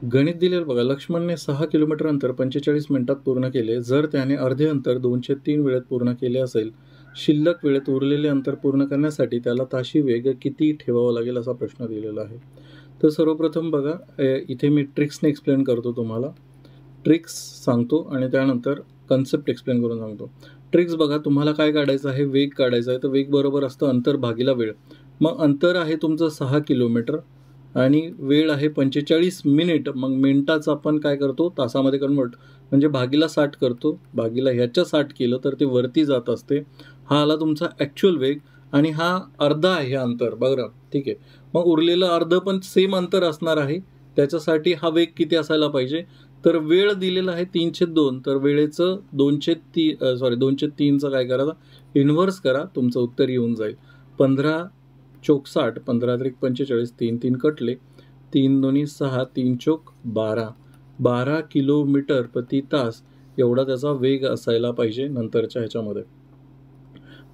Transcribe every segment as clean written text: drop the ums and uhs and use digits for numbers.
गणित दिलेलं बघा. लक्ष्मणने 6 किलोमीटर अंतर 45 मिनिटात पूर्ण केले. जर त्याने अर्धे अंतर 203 वेळेत पूर्ण केले असेल, शिल्लक वेळेत उरलेले अंतर पूर्ण करण्यासाठी त्याला ताशी वेग किती ठेवावा लागेल असा प्रश्न दिलेला आहे. तर सर्वप्रथम बघा, इथे मी ट्रिक्सने एक्सप्लेन करतो तुम्हाला. ट्रिक्स सांगतो आणि त्यानंतर कन्सेप्ट एक्सप्लेन करून सांगतो. ट्रिक्स बघा, तुम्हाला काय काढायचं आहे? वेग काढायचा आहे. तर वेग बरोबर असतं अंतर भागिला वेळ. मग अंतर आहे तुमचं 6 किलोमीटर आणि वेळ आहे 45 मिनिट. मग मिनिटाचं आपण काय करतो? तासामध्ये कन्वर्ट, म्हणजे भागिला 60 करतो. भागिला ह्याच्या 60 केलं तर ते वरती जात असते. हा आला तुमचा ॲक्च्युअल वेग आणि हा अर्धा आहे अंतर, बघा. ठीक आहे. मग उरलेलं अर्ध पण सेम अंतर असणार आहे. त्याच्यासाठी हा वेग किती असायला पाहिजे? तर वेळ दिलेला आहे 302. तर वेळेचं 203चं काय करायचं? इन्व्हर्स करा, तुमचं उत्तर येऊन जाईल. 15 चोक 60, 15 त्रिक 45, 3 3 कटले, 3 दोन्ही 6, 3 चोक 12, 12 किलोमीटर प्रति तास एवढा त्याचा वेग असायला पाहिजे नंतरच्या ह्याच्यामध्ये.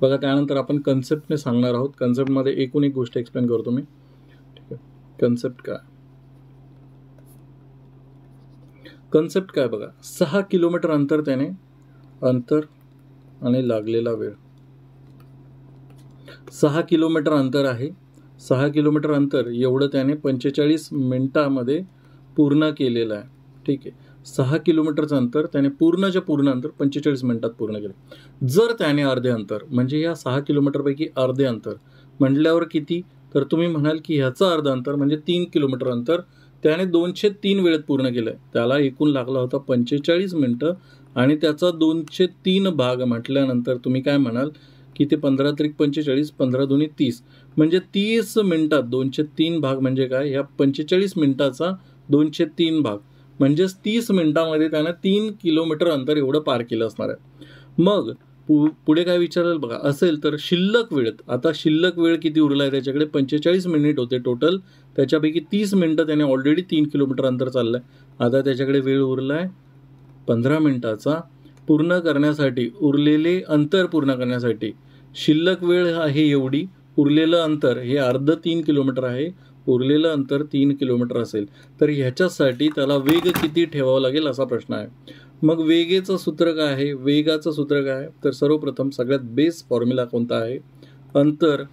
बघा, त्यानंतर आपण कन्सेप्टने सांगणार आहोत. कन्सेप्टमध्ये एकूण एक गोष्ट एक्सप्लेन करतो मी. ठीक आहे. कन्सेप्ट काय बघा. 6 किलोमीटर अंतर त्याने अंतर आणि लागलेला वेळ. 6 किलोमीटर अंतर आहे. 6 किलोमीटर अंतर एवढं त्याने 45 मिनिटामध्ये पूर्ण केलेलं आहे. ठीक आहे. 6 किलोमीटरचं अंतर त्याने पूर्णच्या पूर्ण अंतर 45 मिनिटात पूर्ण केलं. जर त्याने अर्धे अंतर, म्हणजे या 6 किलोमीटरपैकी अर्धे अंतर म्हटल्यावर किती? तर तुम्ही म्हणाल की ह्याचं अर्ध अंतर म्हणजे 3 किलोमीटर अंतर त्याने 203 वेळेत पूर्ण केलं आहे. त्याला एकूण लागला होता 45 मिनटं आणि त्याचा 203 भाग म्हटल्यानंतर तुम्ही काय म्हणाल की ते 15 त्रिक 45, 15 दोन्ही 30, म्हणजे 30 मिनिटात 203 भाग म्हणजे काय? ह्या 45 मिनिटाचा 203 भाग म्हणजेच 30 मिनिटामध्ये त्यानं 3 किलोमीटर अंतर एवढं पार केलं असणार आहे. मग पुढे काय विचारेल बघा. असेल तर शिल्लक वेळेत, आता शिल्लक वेळ किती उरला आहे त्याच्याकडे? 45 मिनिट होते टोटल. त्याच्यापैकी 30 मिनिटं त्याने ऑलरेडी 3 किलोमीटर अंतर चाललं आहे. आता त्याच्याकडे वेळ उरला आहे 15 मिनिटाचा. पूर्ण करण्यासाठी, उरलेले अंतर पूर्ण करण्यासाठी शिल्लक वेळ आहे एवढी, उरलेलं अंतर हे अर्ध 3 किलोमीटर आहे, उरलेलं अंतर 3 किलोमीटर असेल. तर ह्याच्यासाठी त्याला वेग किती ठेवावा लागेल असा प्रश्न आहे. मग वेगेचं सूत्र काय आहे? वेगाचं सूत्र काय आहे? तर सर्वप्रथम सगळ्यात बेस फॉर्म्युला कोणता आहे? अंतर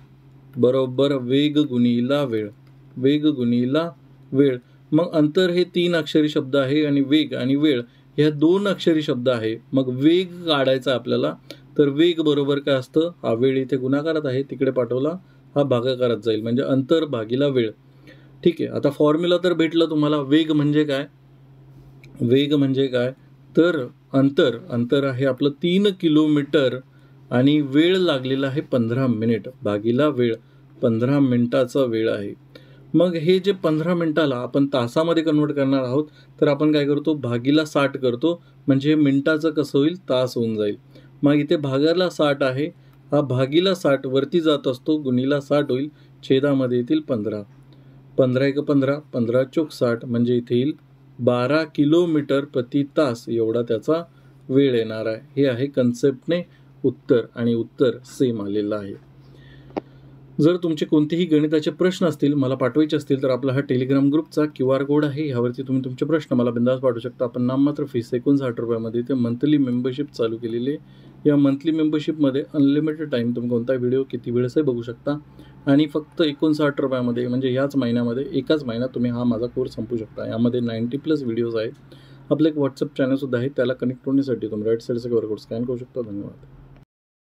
बरोबर वेग गुणिला वेळ. वेग गुणिला वेळ. मग अंतर हे 3 अक्षरी शब्द आहे आणि वेग आणि वेळ ह्या 2 अक्षरी शब्द आहे. मग वेग काढायचा आपल्याला. तर वेग बरोबर काय असतं? हा वेळ इथे गुणाकारात आहे, तिकडे पाठवला, हा भागाकारात जाईल, म्हणजे अंतर भागिला वेळ. ठीक आहे. आता फॉर्म्युला तर भेटलं तुम्हाला. वेग म्हणजे काय? वेग म्हणजे काय? तर अंतर आहे आपलं 3 किलोमीटर आणि वेळ लागलेला आहे 15 मिनिट भागिला वेळ. 15 मिनिटाचा वेळ आहे. मग हे जे 15 मिनिटाला आपण तासामध्ये कन्वर्ट करणार आहोत, तर आपण काय करतो? भागिला 60 करतो, म्हणजे मिनिटाचं कसं होईल? तास होऊन जाईल. मग इथे भागाला 60 आहे, हा भागिला 60 वरती जात असतो, गुणिला 60 होईल, छेदामध्ये येतील 15. 15 एक 15, 15 चोक 60, म्हणजे इथे येईल 12 किलोमीटर प्रति तास एवढा त्याचा वेळ येणार आहे. हे आहे कन्सेप्टने उत्तर आणि उत्तर सेम आलेलं आहे. जर तुमचे कोणतेही गणिताचे प्रश्न असतील, मला पाठवायचे असतील, तर आपला हा टेलिग्राम ग्रुपचा QR कोड आहे. ह्यावरती तुम्ही तुमचे प्रश्न मला बिंदास पाठवू शकता. आपण नाममात्र फीस 59 रुपयामध्ये ते मंथली मेंबरशिप चालू केलेली आहे. या मंथली मेंबरशिपमध्ये अनलिमिटेड टाईम तुम्ही कोणता व्हिडिओ किती वेळेसही बघू शकता आणि फक्त 59 रुपयामध्ये, म्हणजे याच महिन्यामध्ये, एकाच महिन्यात तुम्ही हा माझा कोर्स संपू शकता. यामध्ये 90+ व्हिडिओज आहेत. आपलं एक व्हॉट्सअप चॅनलसुद्धा आहे. त्याला कनेक्ट होण्यासाठी तुम्ही राईट साईडचा QR कोड स्कॅन करू शकता. धन्यवाद.